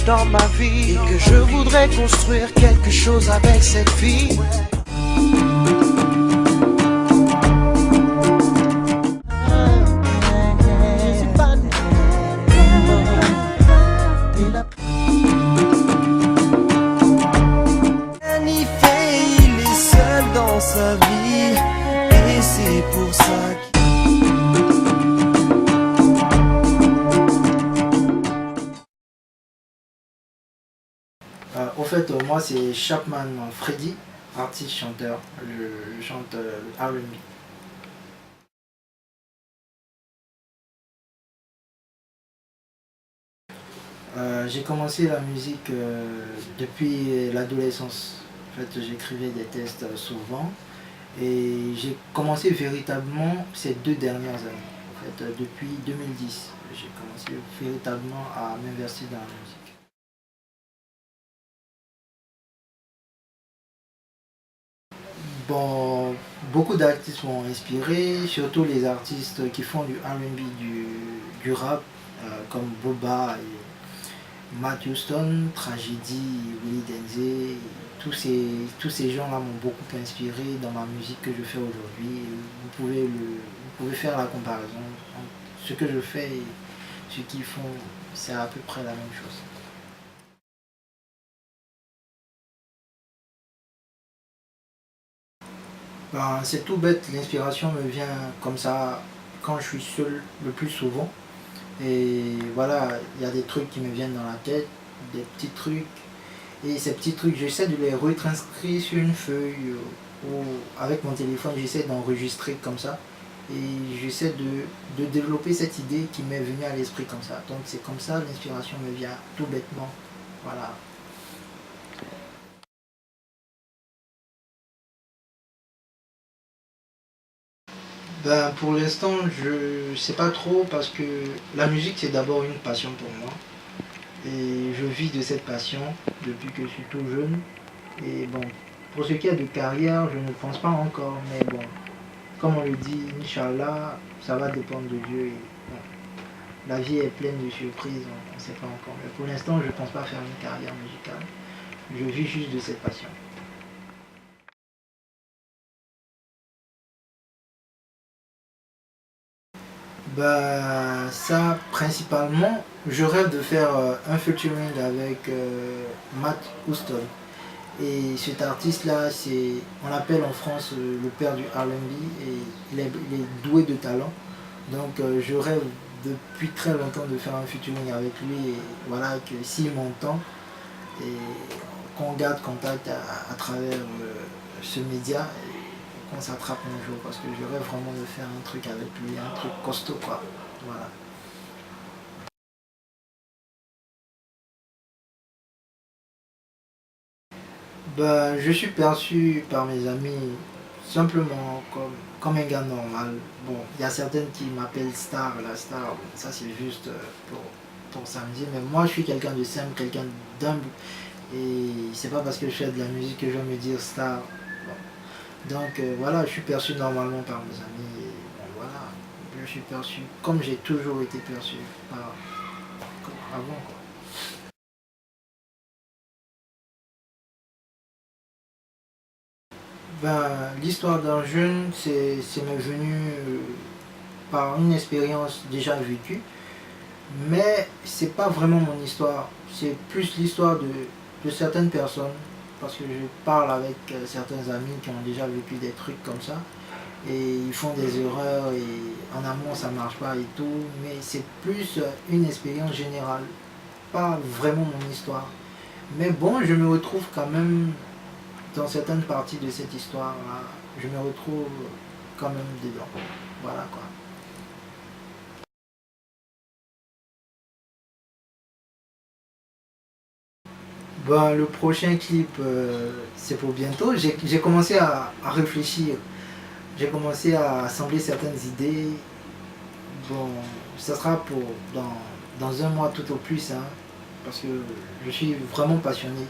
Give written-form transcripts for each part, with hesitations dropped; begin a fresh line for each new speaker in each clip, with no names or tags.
dans ma vie et que je voudrais construire quelque chose avec cette fille. Il est seul dans sa vie et c'est pour ça qu'il...
Au fait, moi c'est Chapman Freddy, artiste chanteur. Je chante R&B. J'ai commencé la musique depuis l'adolescence. En fait, j'écrivais des textes souvent et j'ai commencé véritablement ces 2 dernières années. En fait, depuis 2010, j'ai commencé véritablement à m'investir dans la musique. Bon, beaucoup d'artistes m'ont inspiré, surtout les artistes qui font du R&B, du rap, comme Boba et Matt Houston, Tragedy, Willie Denze. Tous ces gens-là m'ont beaucoup inspiré dans ma musique que je fais aujourd'hui. Vous pouvez faire la comparaison entre ce que je fais et ce qu'ils font, c'est à peu près la même chose. Ben, c'est tout bête, l'inspiration me vient comme ça quand je suis seul le plus souvent. Et voilà, il y a des trucs qui me viennent dans la tête, des petits trucs. Et ces petits trucs, j'essaie de les retranscrire sur une feuille ou avec mon téléphone, j'essaie d'enregistrer comme ça. Et j'essaie de développer cette idée qui m'est venue à l'esprit comme ça. Donc c'est comme ça, l'inspiration me vient tout bêtement. Voilà. Ben, pour l'instant, je sais pas trop parce que la musique c'est d'abord une passion pour moi. Et je vis de cette passion depuis que je suis tout jeune. Et bon, pour ce qui est de carrière, je ne pense pas encore, mais bon, comme on le dit, Inch'Allah, ça va dépendre de Dieu. Et, bon, la vie est pleine de surprises, on ne sait pas encore. Mais pour l'instant, je ne pense pas faire une carrière musicale. Je vis juste de cette passion. Bah, ça, principalement, je rêve de faire un featuring avec Matt Houston. Et cet artiste-là, on l'appelle en France le père du R&B et il est doué de talent. Donc je rêve depuis très longtemps de faire un featuring avec lui et voilà que s'il m'entend et qu'on garde contact à travers ce média et qu'on s'attrape un jour parce que je rêve vraiment de faire un truc avec lui, un truc costaud quoi. Voilà. Ben, je suis perçu par mes amis simplement comme un gars normal. Bon, il y a certaines qui m'appellent star, la star, bon, ça c'est juste pour samedi, mais moi je suis quelqu'un de simple, quelqu'un d'humble, et c'est pas parce que je fais de la musique que je vais me dire star. Bon. Donc voilà, je suis perçu normalement par mes amis, et bon, voilà, je suis perçu comme j'ai toujours été perçu avant. Quoi. Ben, l'histoire d'un jeune, c'est m'est venu par une expérience déjà vécue, mais c'est pas vraiment mon histoire, c'est plus l'histoire de certaines personnes, parce que je parle avec certains amis qui ont déjà vécu des trucs comme ça, et ils font des erreurs, et en amour ça marche pas et tout, mais c'est plus une expérience générale, pas vraiment mon histoire. Mais bon, je me retrouve quand même dans certaines parties de cette histoire-là, je me retrouve quand même dedans. Voilà quoi. Ben, le prochain clip, c'est pour bientôt. J'ai commencé à réfléchir. J'ai commencé à assembler certaines idées. Bon, ça sera dans un mois tout au plus, hein, parce que je suis vraiment passionné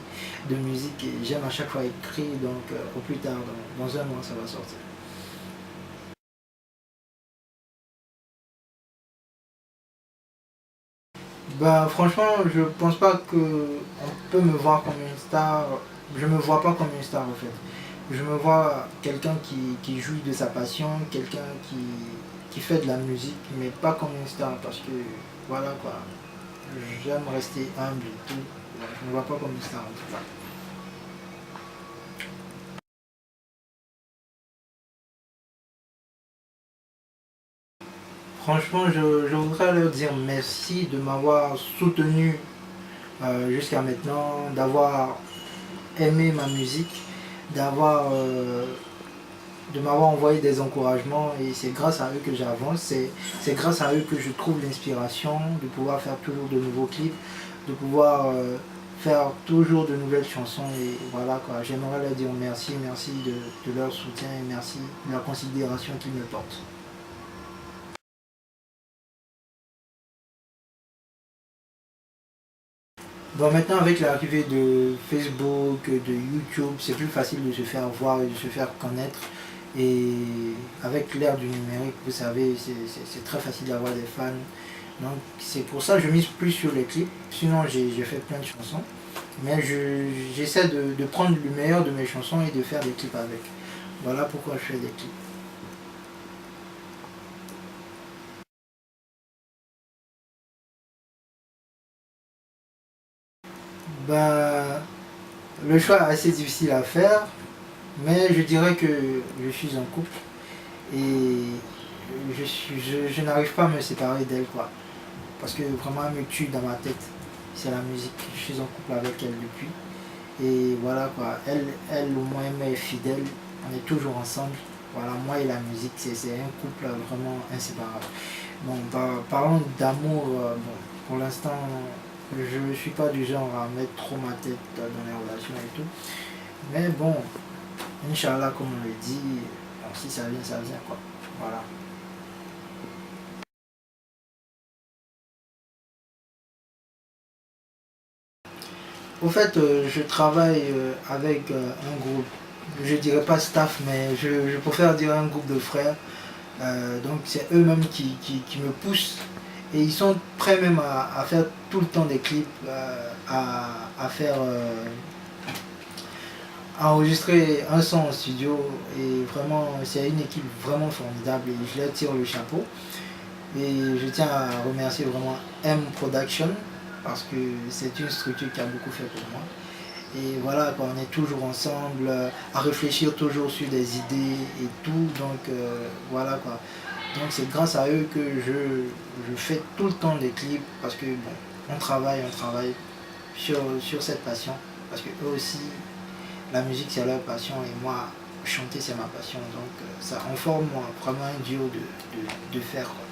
de musique et j'aime à chaque fois écrire, donc au plus tard, dans un mois, ça va sortir. Ben, franchement, je pense pas que on peut me voir comme une star. Je me vois pas comme une star en fait. Je me vois quelqu'un qui jouit de sa passion, quelqu'un qui fait de la musique, mais pas comme une star parce que voilà quoi. J'aime rester humble et tout. Je me vois pas comme une star en tout cas. Franchement, je voudrais leur dire merci de m'avoir soutenu jusqu'à maintenant, d'avoir aimé ma musique, d'avoir de m'avoir envoyé des encouragements et c'est grâce à eux que j'avance, c'est grâce à eux que je trouve l'inspiration de pouvoir faire toujours de nouveaux clips, de pouvoir faire toujours de nouvelles chansons et voilà quoi, j'aimerais leur dire merci, merci de leur soutien et merci de la considération qu'ils me portent. Bon, maintenant avec l'arrivée de Facebook, de YouTube, c'est plus facile de se faire voir et de se faire connaître. Et avec l'ère du numérique, vous savez, c'est très facile d'avoir des fans. Donc c'est pour ça que je mise plus sur les clips. Sinon j'ai fait plein de chansons. Mais j'essaie de prendre le meilleur de mes chansons et de faire des clips avec. Voilà pourquoi je fais des clips. Ben, le choix est assez difficile à faire. Mais je dirais que je suis en couple. Et je n'arrive pas à me séparer d'elle quoi. Parce que vraiment elle me tue dans ma tête. C'est la musique. Je suis en couple avec elle depuis. Et voilà quoi. Elle au moins elle m'est fidèle. On est toujours ensemble. Voilà, moi et la musique, c'est un couple vraiment inséparable. Bon, parlons d'amour. Bon, pour l'instant, je ne suis pas du genre à mettre trop ma tête dans les relations et tout. Mais bon, Inch'Allah, comme on le dit, bon, si ça vient quoi. Voilà. Au fait, je travaille avec un groupe, je dirais pas staff, mais je préfère dire un groupe de frères. Donc c'est eux-mêmes qui me poussent et ils sont prêts même à faire tout le temps des clips, à faire, à enregistrer un son en studio. Et vraiment, c'est une équipe vraiment formidable et je leur tire le chapeau. Et je tiens à remercier vraiment M Production parce que c'est une structure qui a beaucoup fait pour moi. Et voilà, quoi, on est toujours ensemble, à réfléchir toujours sur des idées et tout. Donc voilà quoi. Donc c'est grâce à eux que je fais tout le temps des clips parce que bon, on travaille sur cette passion. Parce que eux aussi, la musique c'est leur passion et moi, chanter c'est ma passion. Donc ça, on forme vraiment un duo de fer. Quoi.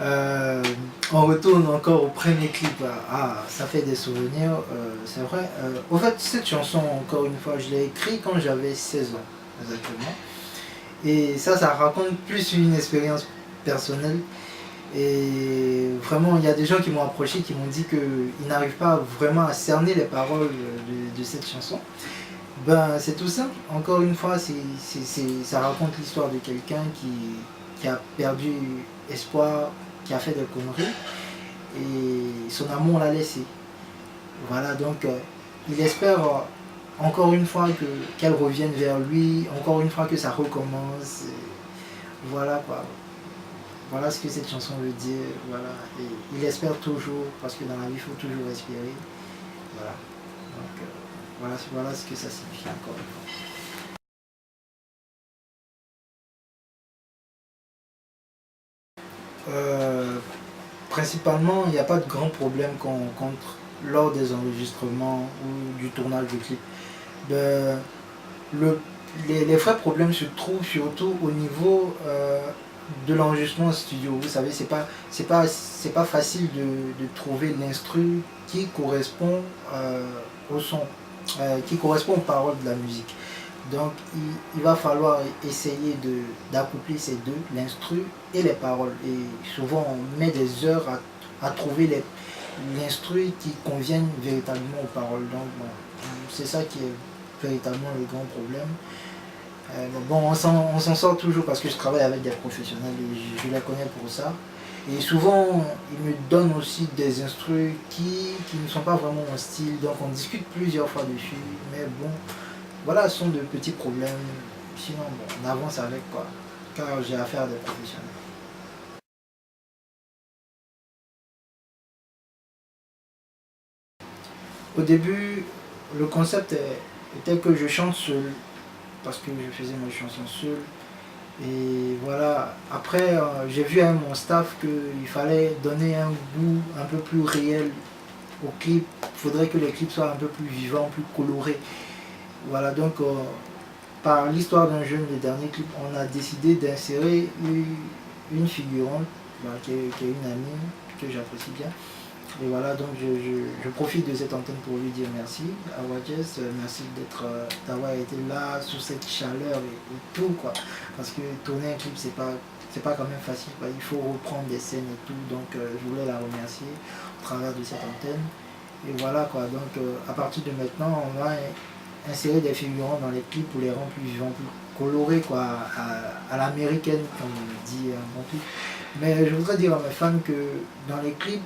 Euh, on retourne encore au premier clip. Ah, ça fait des souvenirs, c'est vrai. Au fait, cette chanson, encore une fois, je l'ai écrite quand j'avais 16 ans, exactement. Et ça raconte plus une expérience personnelle. Et vraiment, il y a des gens qui m'ont approché, qui m'ont dit qu'ils n'arrivent pas vraiment à cerner les paroles de cette chanson. Ben, c'est tout simple. Encore une fois, ça raconte l'histoire de quelqu'un qui a perdu espoir, qui a fait des conneries et son amour l'a laissé. Voilà, donc il espère encore une fois qu'elle revienne vers lui, encore une fois que ça recommence. Voilà quoi. Voilà ce que cette chanson veut dire. Voilà. Et il espère toujours, parce que dans la vie, il faut toujours espérer. Voilà. Donc voilà ce que ça signifie encore une fois. Euh, Principalement, il n'y a pas de grand problème qu'on rencontre lors des enregistrements ou du tournage de clips. Ben, les vrais problèmes se trouvent surtout au niveau de l'enregistrement en studio. Vous savez, c'est pas facile de trouver l'instru qui correspond au son, qui correspond aux paroles de la musique. Donc il va falloir essayer d'accoupler ces deux, l'instru et les paroles. Et souvent on met des heures à trouver l'instru qui convienne véritablement aux paroles. Donc bon, c'est ça qui est véritablement le grand problème. Bon, on s'en sort toujours parce que je travaille avec des professionnels et je les connais pour ça. Et souvent, ils me donnent aussi des instrus qui ne sont pas vraiment mon style, donc on discute plusieurs fois dessus. Mais bon, voilà, ce sont de petits problèmes. Sinon, bon, on avance avec quoi, car j'ai affaire à des professionnels. Au début, le concept était que je chante seul, parce que je faisais mes chansons seul. Et voilà, après j'ai vu à mon staff qu'il fallait donner un goût un peu plus réel au clip. Il faudrait que les clips soient un peu plus vivants, plus colorés. Voilà, donc par l'histoire d'un jeune, le dernier clip, on a décidé d'insérer une figurante qui est une amie que j'apprécie bien. Et voilà, donc je profite de cette antenne pour lui dire merci à Wadjes, merci d'avoir été là sous cette chaleur et tout quoi. Parce que tourner un clip c'est pas quand même facile quoi. Il faut reprendre des scènes et tout, donc je voulais la remercier au travers de cette antenne. Et voilà quoi, donc à partir de maintenant on va insérer des figurants dans les clips pour les rendre plus vivants, plus colorés quoi, à l'américaine comme on dit un bon truc. Mais je voudrais dire à mes fans que dans les clips,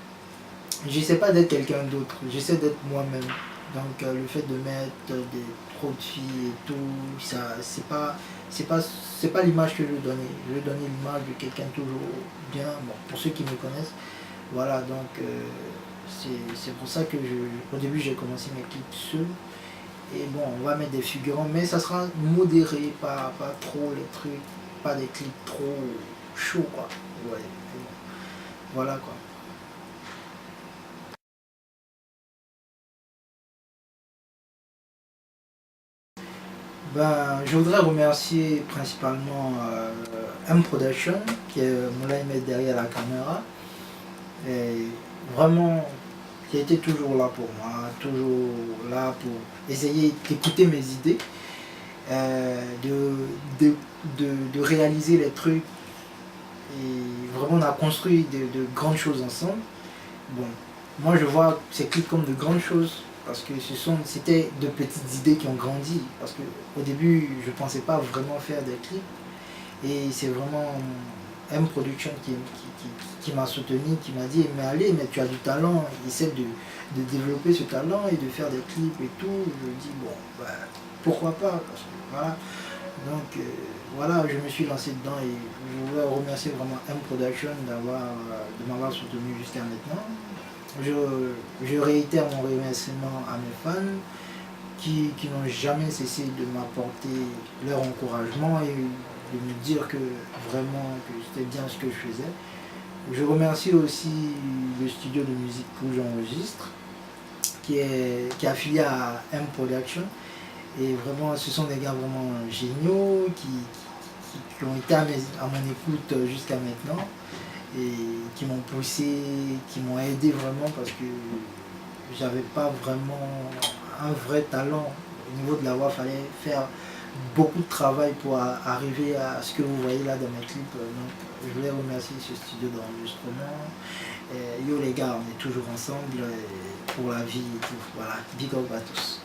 j'essaie pas d'être quelqu'un d'autre, j'essaie d'être moi-même. Donc le fait de mettre trop de filles et tout, ça c'est pas l'image que je veux donner. Je veux donner l'image de quelqu'un toujours bien, bon, pour ceux qui me connaissent. Voilà, donc c'est pour ça que au début j'ai commencé mes clips seul. Et bon, on va mettre des figurants, mais ça sera modéré, pas trop les trucs, pas des clips trop chauds quoi. Ouais, bon, voilà quoi. Ben, je voudrais remercier principalement M Production, qui est mon mettre derrière la caméra. Et vraiment, qui a été toujours là pour moi, toujours là pour essayer d'écouter mes idées, de réaliser les trucs. Et vraiment, on a construit de grandes choses ensemble. Bon, moi je vois ces clips comme de grandes choses parce que c'était de petites idées qui ont grandi. Parce qu'au début, je ne pensais pas vraiment faire des clips. Et c'est vraiment M Production qui m'a soutenu, qui m'a dit mais allez, mais tu as du talent, essaie de développer ce talent et de faire des clips et tout. Je dis bon, bah, pourquoi pas parce que, voilà. Donc voilà, je me suis lancé dedans et je voulais remercier vraiment M Production de m'avoir soutenu jusqu'à maintenant. Je réitère mon remerciement à mes fans qui n'ont jamais cessé de m'apporter leur encouragement et de me dire que vraiment que c'était bien ce que je faisais. Je remercie aussi le studio de musique où j'enregistre, qui est affilié à M Production. Et vraiment, ce sont des gars vraiment géniaux qui ont été à mon écoute jusqu'à maintenant et qui m'ont poussé, qui m'ont aidé vraiment parce que j'avais pas vraiment un vrai talent. Au niveau de la voix, il fallait faire beaucoup de travail pour arriver à ce que vous voyez là dans mes clips. Donc, je voulais remercier ce studio d'enregistrement. Yo les gars, on est toujours ensemble pour la vie et tout. Voilà, big up à tous.